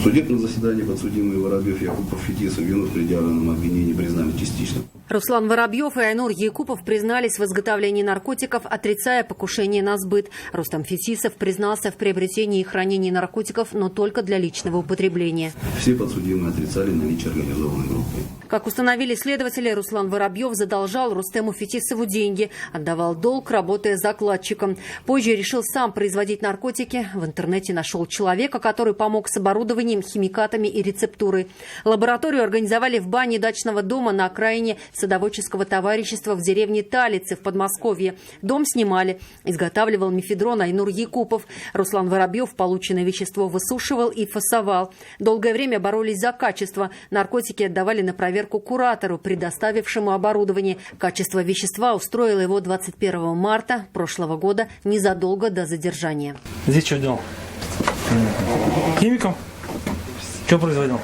судебном заседании подсудимые Воробьев, Якупов, Фетисов вину в предъявленном обвинении признали частично. Руслан Воробьев и Айнур Якупов признались в изготовлении наркотиков, отрицая покушение на сбыт. Рустам Фетисов признался в приобретении и хранении наркотиков, но только для личного употребления. Все подсудимые отрицали наличие организованной группы. Как установили следователи, Руслан Воробьев задолжал Рустему Фетисову деньги, отдавал долг, работая закладчиком. Позже решил сам производить наркотики. В интернете нашел человека, который помог с оборудованием, химикатами и рецептурой. Лабораторию организовали в бане дачного дома на окраине садоводческого товарищества в деревне Талицы в Подмосковье. Дом снимали. Изготавливал мефедрон Айнур Якупов. Руслан Воробьев полученное вещество высушивал и фасовал. Долгое время боролись за качество. Наркотики отдавали на проверку куратору, предоставившему оборудование. Качество вещества устроило его 21 марта прошлого года, незадолго до задержания. Здесь что делал? Химиком? Что производил?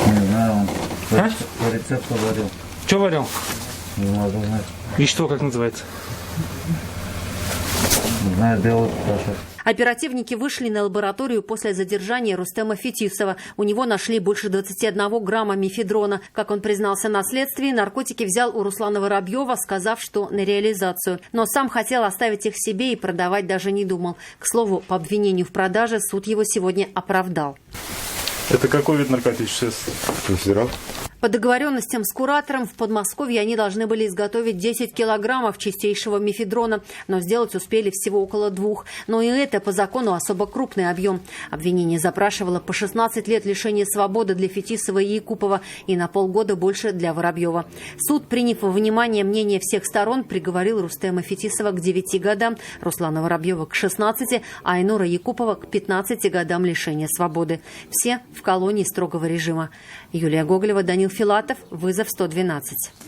Не знаю, он А? по рецепту варил. Что варил? Не надо знать. Вещество как называется? Не знаю, белый порошок. Оперативники вышли на лабораторию после задержания Рустема Фетисова. У него нашли больше 21 грамма мефедрона. Как он признался на следствии, наркотики взял у Руслана Воробьева, сказав, что на реализацию. Но сам хотел оставить их себе и продавать даже не думал. К слову, по обвинению в продаже суд его сегодня оправдал. Это какой вид наркотических средств? Мефедрон? По договоренностям с куратором в Подмосковье они должны были изготовить 10 килограммов чистейшего мефедрона, но сделать успели всего около 2. Но и это по закону особо крупный объем. Обвинение запрашивало по 16 лет лишения свободы для Фетисова и Якупова и на полгода больше для Воробьева. Суд, приняв во внимание мнение всех сторон, приговорил Рустема Фетисова к 9 годам, Руслана Воробьева к 16, а Айнура Якупова к 15 годам лишения свободы. Все в колонии строгого режима. Юлия Гоголева, Данил Филатов, вызов 112.